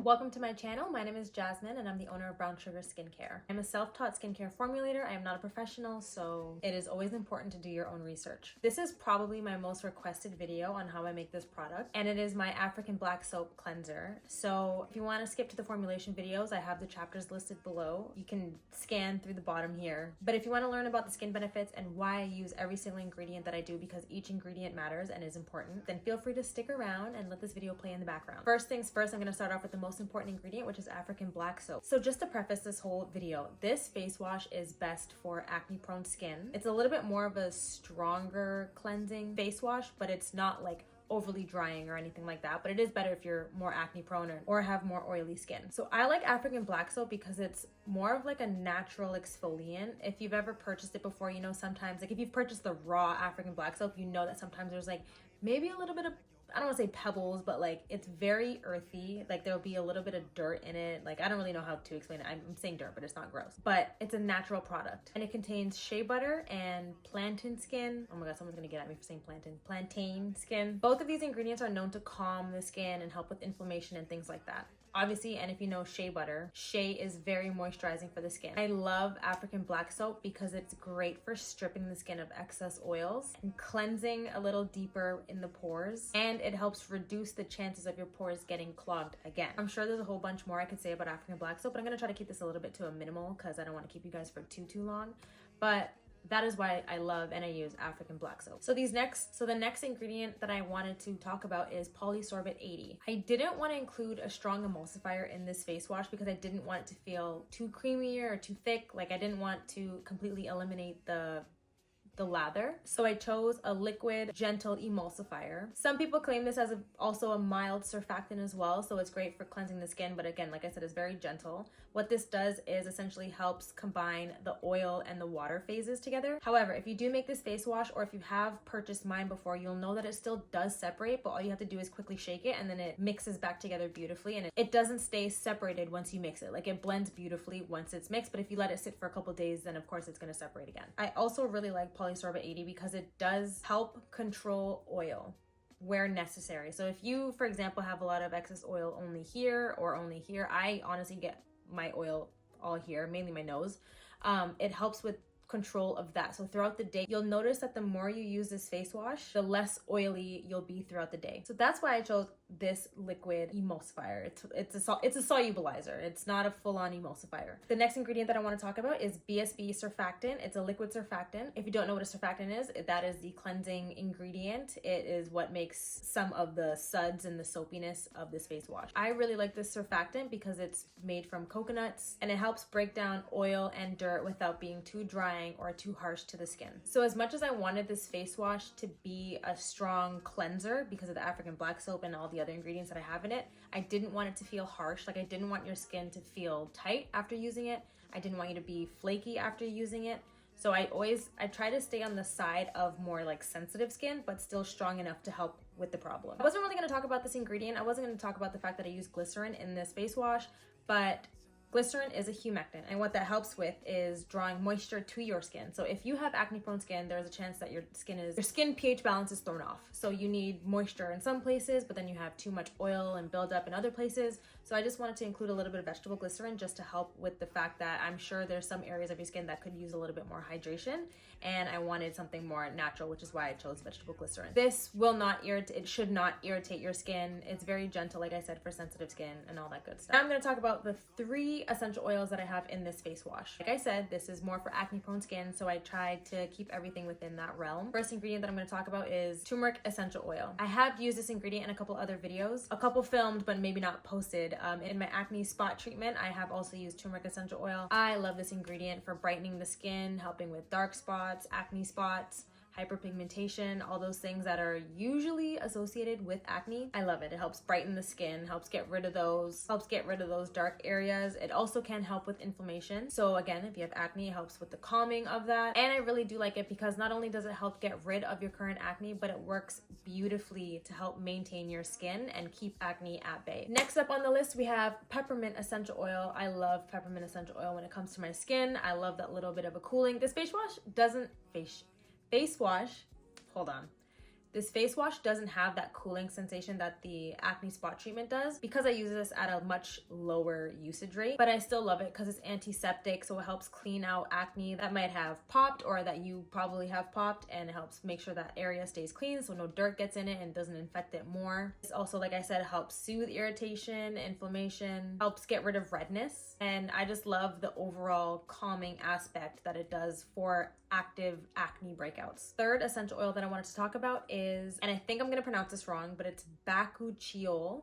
Welcome to my channel. My name is Jasmine and I'm the owner of Brown Sugar Skincare. I'm a self-taught skincare formulator. I am not a professional, so it is always important to do your own research. This is probably my most requested video on how I make this product, and it is my African Black Soap Cleanser. So if you want to skip to the formulation videos, I have the chapters listed below. You can scan through the bottom here. But if you want to learn about the skin benefits and why I use every single ingredient that I do, because each ingredient matters and is important, then feel free to stick around and let this video play in the background. First things first, I'm going to start off with the most important ingredient, which is African Black Soap. So just to preface this whole video, this face wash is best for acne prone skin. It's a little bit more of a stronger cleansing face wash, but it's not like overly drying or anything like that, but it is better if you're more acne prone or have more oily skin. So I like African Black Soap because it's more of like a natural exfoliant. If you've ever purchased it before, you know, sometimes like if you've purchased the raw African Black Soap, you know that sometimes there's like maybe a little bit of, I don't want to say pebbles, but like it's very earthy. Like there'll be a little bit of dirt in it. Like I don't really know how to explain it. I'm saying dirt, but it's not gross. But it's a natural product. And it contains shea butter and plantain skin. Oh my God, someone's gonna get at me for saying plantain skin. Both of these ingredients are known to calm the skin and help with inflammation and things like that. Obviously, and if you know shea butter, shea is very moisturizing for the skin. I love African Black Soap because it's great for stripping the skin of excess oils and cleansing a little deeper in the pores, and it helps reduce the chances of your pores getting clogged again. I'm sure there's a whole bunch more I could say about African Black Soap, but I'm gonna try to keep this a little bit to a minimal because I don't want to keep you guys for too long. But that is why I love and I use African Black Soap. So the next ingredient that I wanted to talk about is Polysorbate 80. I didn't want to include a strong emulsifier in this face wash because I didn't want it to feel too creamy or too thick. Like I didn't want to completely eliminate the lather. So I chose a liquid, gentle emulsifier. Some people claim this as also a mild surfactant as well, so it's great for cleansing the skin, but again, like I said, it's very gentle. What this does is essentially helps combine the oil and the water phases together. However, if you do make this face wash, or if you have purchased mine before, you'll know that it still does separate, but all you have to do is quickly shake it and then it mixes back together beautifully, and it doesn't stay separated once you mix it. Like it blends beautifully once it's mixed, but if you let it sit for a couple days, then of course it's going to separate again. I also really like Polysorbate 80 because it does help control oil where necessary. So if you, for example, have a lot of excess oil only here or only here, I honestly get my oil all here, mainly my nose. It helps with control of that. So throughout the day, you'll notice that the more you use this face wash, the less oily you'll be throughout the day. So that's why I chose this liquid emulsifier. It's a solubilizer. It's not a full-on emulsifier. The next ingredient that I want to talk about is BSB surfactant. It's a liquid surfactant. If you don't know what a surfactant is, that is the cleansing ingredient. It is what makes some of the suds and the soapiness of this face wash. I really like this surfactant because it's made from coconuts and it helps break down oil and dirt without being too drying or too harsh to the skin. So as much as I wanted this face wash to be a strong cleanser because of the African Black Soap and all the other ingredients that I have in it, I didn't want it to feel harsh. Like I didn't want your skin to feel tight after using it. I didn't want you to be flaky after using it. So I try to stay on the side of more like sensitive skin, but still strong enough to help with the problem. I wasn't really going to talk about this ingredient. I wasn't going to talk about the fact that I use glycerin in this face wash, but glycerin is a humectant, and what that helps with is drawing moisture to your skin. So if you have acne prone skin, there's a chance that your skin pH balance is thrown off. So you need moisture in some places, but then you have too much oil and buildup in other places. So I just wanted to include a little bit of vegetable glycerin just to help with the fact that I'm sure there's some areas of your skin that could use a little bit more hydration, and I wanted something more natural, which is why I chose vegetable glycerin. This will not irritate, it should not irritate your skin. It's very gentle, like I said, for sensitive skin and all that good stuff. Now I'm going to talk about the 3 essential oils that I have in this face wash. Like I said, this is more for acne prone skin, so I tried to keep everything within that realm. First ingredient that I'm going to talk about is turmeric essential oil. I have used this ingredient in a couple other videos, a couple filmed but maybe not posted. In my acne spot treatment, I have also used turmeric essential oil. I love this ingredient for brightening the skin, helping with dark spots, acne spots, hyperpigmentation, all those things that are usually associated with acne. I love it. It helps brighten the skin, helps get rid of those dark areas. It also can help with inflammation. So again, if you have acne, it helps with the calming of that. And I really do like it because not only does it help get rid of your current acne, but it works beautifully to help maintain your skin and keep acne at bay. Next up on the list, we have peppermint essential oil. I love peppermint essential oil when it comes to my skin. I love that little bit of a cooling. This face wash doesn't hold on. This face wash doesn't have that cooling sensation that the acne spot treatment does because I use this at a much lower usage rate, but I still love it because it's antiseptic, so it helps clean out acne that might have popped or that you probably have popped, and it helps make sure that area stays clean so no dirt gets in it and doesn't infect it more. It's also, like I said, helps soothe irritation, inflammation, helps get rid of redness, and I just love the overall calming aspect that it does for active acne breakouts. Third essential oil that I wanted to talk about is, and I think I'm gonna pronounce this wrong, but it's Bakuchiol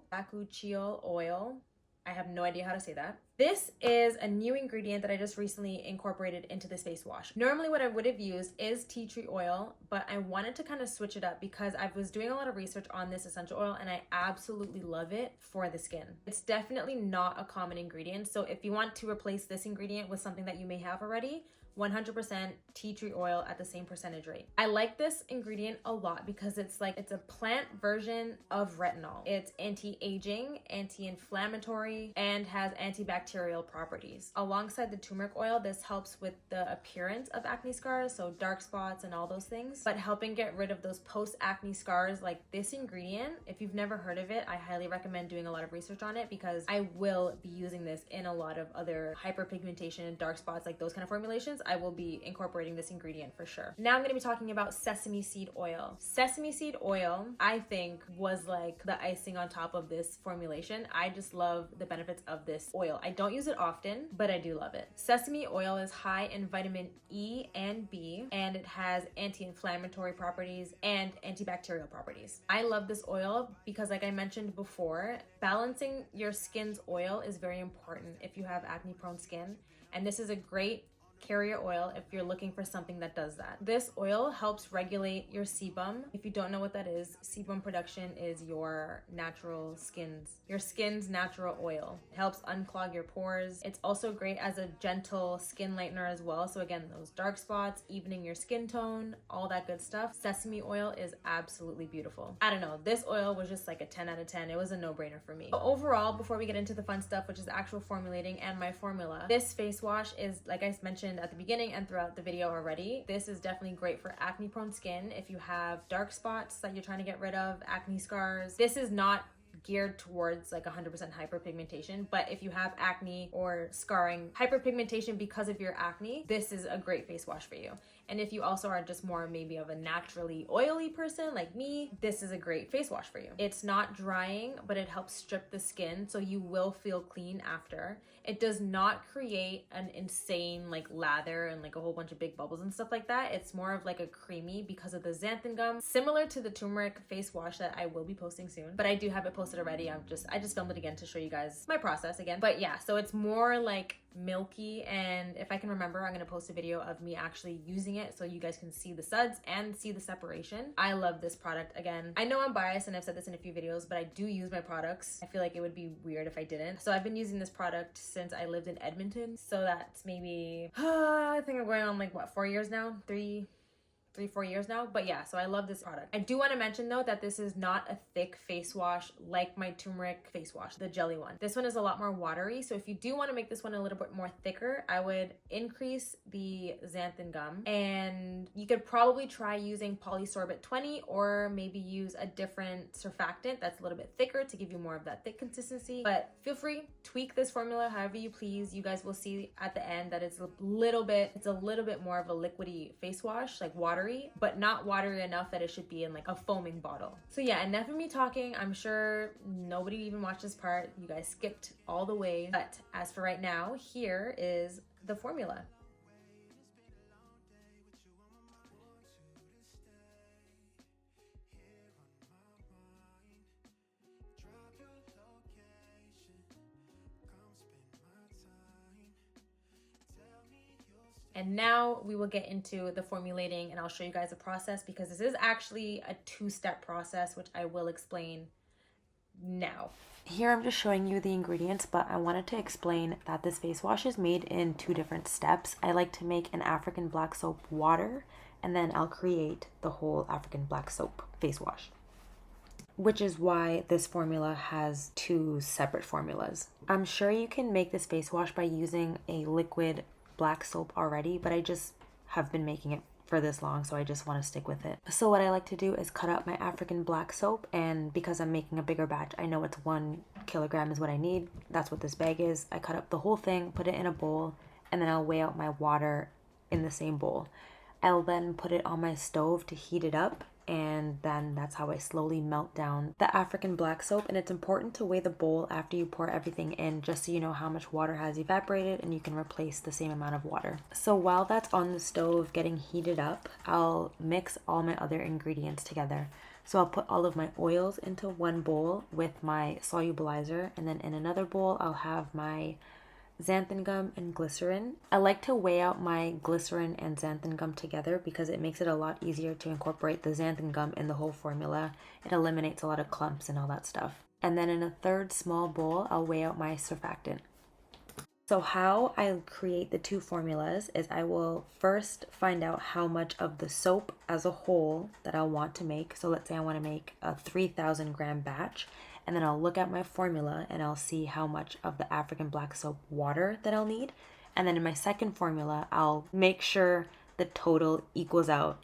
oil. I have no idea how to say that. This is a new ingredient that I just recently incorporated into this face wash. Normally what I would have used is tea tree oil, but I wanted to kind of switch it up because I was doing a lot of research on this essential oil and I absolutely love it for the skin. It's definitely not a common ingredient, so if you want to replace this ingredient with something that you may have already, 100% tea tree oil at the same percentage rate. I like this ingredient a lot because it's a plant version of retinol. It's anti-aging, anti-inflammatory, and has antibacterial properties. Alongside the turmeric oil, this helps with the appearance of acne scars, so dark spots and all those things, but helping get rid of those post-acne scars. Like this ingredient, if you've never heard of it, I highly recommend doing a lot of research on it because I will be using this in a lot of other hyperpigmentation and dark spots, like those kind of formulations. I will be incorporating this ingredient for sure. Now I'm going to be talking about sesame seed oil. Sesame seed oil, I think, was like the icing on top of this formulation. I just love the benefits of this oil. I don't use it often, but I do love it. Sesame oil is high in vitamin E and B, and it has anti-inflammatory properties and antibacterial properties. I love this oil because, like I mentioned before, balancing your skin's oil is very important if you have acne-prone skin, and this is a great carrier oil if you're looking for something that does that. This oil helps regulate your sebum. If you don't know what that is, sebum production is your skin's natural oil. It helps unclog your pores. It's also great as a gentle skin lightener as well. So again, those dark spots, evening your skin tone, all that good stuff. Sesame oil is absolutely beautiful. I don't know, this oil was just like a 10 out of 10. It was a no-brainer for me. So overall, before we get into the fun stuff, which is the actual formulating and my formula, this face wash is, like I mentioned at the beginning and throughout the video already, this is definitely great for acne prone skin. If you have dark spots that you're trying to get rid of, acne scars, this is not geared towards like 100% hyperpigmentation, but if you have acne or scarring, hyperpigmentation because of your acne, this is a great face wash for you. And if you also are just more maybe of a naturally oily person like me, this is a great face wash for you. It's not drying, but it helps strip the skin so you will feel clean after. It does not create an insane like lather and like a whole bunch of big bubbles and stuff like that. It's more of like a creamy because of the xanthan gum, similar to the turmeric face wash that I will be posting soon, but I do have it posted already. I just filmed it again to show you guys my process again. But yeah, so it's more like milky, and if I can remember, I'm gonna post a video of me actually using it so you guys can see the suds and see the separation. I love this product. Again, I know I'm biased and I've said this in a few videos, but I do use my products. I feel like it would be weird if I didn't. So I've been using this product since I lived in Edmonton, so that's maybe I think I'm going on like what, 4 years now, 4 years now. But yeah, so I love this product. I do want to mention though that this is not a thick face wash like my turmeric face wash, the jelly one. This one is a lot more watery, so if you do want to make this one a little bit more thicker, I would increase the xanthan gum, and you could probably try using Polysorbate 20 or maybe use a different surfactant that's a little bit thicker to give you more of that thick consistency. But feel free, tweak this formula however you please. You guys will see at the end that it's a little bit more of a liquidy face wash, like watery, but not watery enough that it should be in like a foaming bottle. So yeah, enough of me talking. I'm sure nobody even watched this part. You guys skipped all the way. But as for right now, here is the formula. And now we will get into the formulating, and I'll show you guys the process because this is actually a two-step process, which I will explain now. Here I'm just showing you the ingredients, but I wanted to explain that this face wash is made in 2 different steps. I like to make an African black soap water, and then I'll create the whole African black soap face wash, which is why this formula has 2 separate formulas. I'm sure you can make this face wash by using a liquid black soap already, but I just have been making it for this long, so I just want to stick with it. So what I like to do is cut up my African black soap, and because I'm making a bigger batch, I know it's 1 kilogram is what I need. That's what this bag is. I cut up the whole thing, put it in a bowl, and then I'll weigh out my water in the same bowl. I'll then put it on my stove to heat it up, and then that's how I slowly melt down the African black soap. And it's important to weigh the bowl after you pour everything in, just so you know how much water has evaporated and you can replace the same amount of water. So while that's on the stove getting heated up, I'll mix all my other ingredients together. So I'll put all of my oils into one bowl with my solubilizer, and then in another bowl I'll have my xanthan gum and glycerin. I like to weigh out my glycerin and xanthan gum together because it makes it a lot easier to incorporate the xanthan gum in the whole formula. It eliminates a lot of clumps and all that stuff. And then in a third small bowl, I'll weigh out my surfactant. So how I create the 2 formulas is I will first find out how much of the soap as a whole that I'll want to make. So let's say I want to make a 3,000 gram batch. And then I'll look at my formula and I'll see how much of the African black soap water that I'll need. And then in my second formula, I'll make sure the total equals out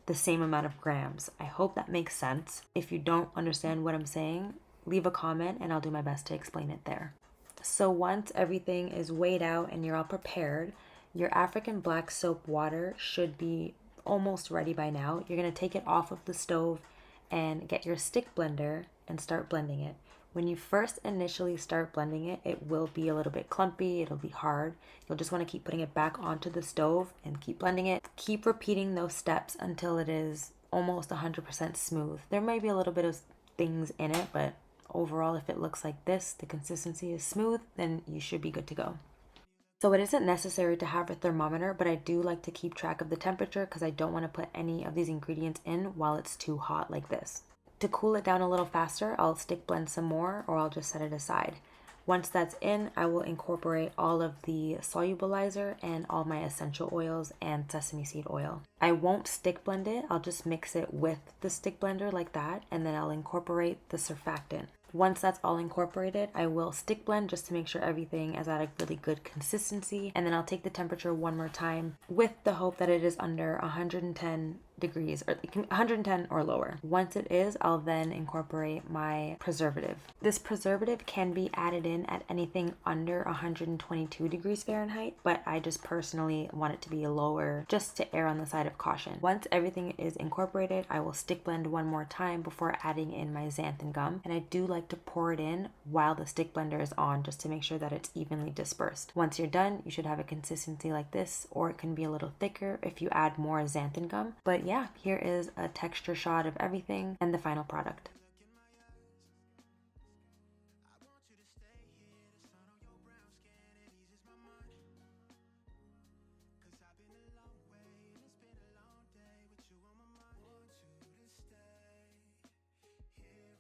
the same amount of grams. I hope that makes sense. If you don't understand what I'm saying, leave a comment and I'll do my best to explain it there. So once everything is weighed out and you're all prepared, your African black soap water should be almost ready by now. You're going to take it off of the stove and get your stick blender and start blending it. When you first initially start blending it, it will be a little bit clumpy, it'll be hard. You'll just want to keep putting it back onto the stove and keep blending it. Keep repeating those steps until it is almost 100% smooth. There may be a little bit of things in it, but overall, if it looks like this, the consistency is smooth, then you should be good to go. So it isn't necessary to have a thermometer, but I do like to keep track of the temperature because I don't want to put any of these ingredients in while it's too hot like this. To cool it down a little faster, I'll stick blend some more or I'll just set it aside. Once that's in, I will incorporate all of the solubilizer and all my essential oils and sesame seed oil. I won't stick blend it, I'll just mix it with the stick blender like that, and then I'll incorporate the surfactant. Once that's all incorporated, I will stick blend just to make sure everything is at a really good consistency, and then I'll take the temperature one more time with the hope that it is under 110 degrees or 110 or lower. Once it is, I'll then incorporate my preservative. This preservative can be added in at anything under 122 degrees Fahrenheit, but I just personally want it to be lower just to err on the side of caution. Once everything is incorporated, I will stick blend one more time before adding in my xanthan gum, and I do like to pour it in while the stick blender is on just to make sure that it's evenly dispersed. Once you're done, you should have a consistency like this, or it can be a little thicker if you add more xanthan gum. But yeah, here is a texture shot of everything and the final product.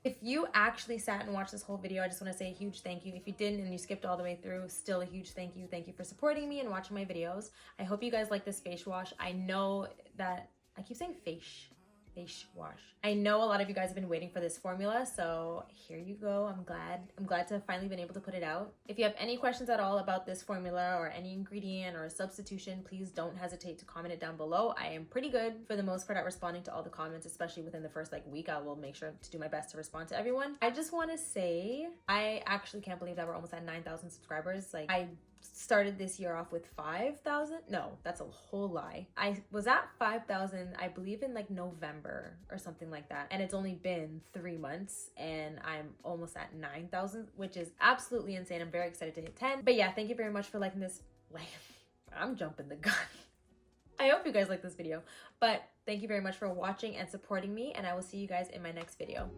If you actually sat and watched this whole video, I just want to say a huge thank you. If you didn't and you skipped all the way through, still a huge thank you. Thank you for supporting me and watching my videos. I hope you guys like this face wash. I know that I keep saying face wash. I know a lot of you guys have been waiting for this formula, so here you go. I'm glad to have finally been able to put it out. If you have any questions at all about this formula or any ingredient or substitution, please don't hesitate to comment it down below. I am pretty good for the most part at responding to all the comments, especially within the first week. I will make sure to do my best to respond to everyone. I just want to say, I actually can't believe that we're almost at 9,000 subscribers. I started this year off with 5,000. No, that's a whole lie. I was at 5,000, I believe in November or something like that. And it's only been 3 months and I'm almost at 9,000, which is absolutely insane. I'm very excited to hit 10. But yeah, thank you very much for liking this. I'm jumping the gun. I hope you guys like this video, but thank you very much for watching and supporting me, and I will see you guys in my next video.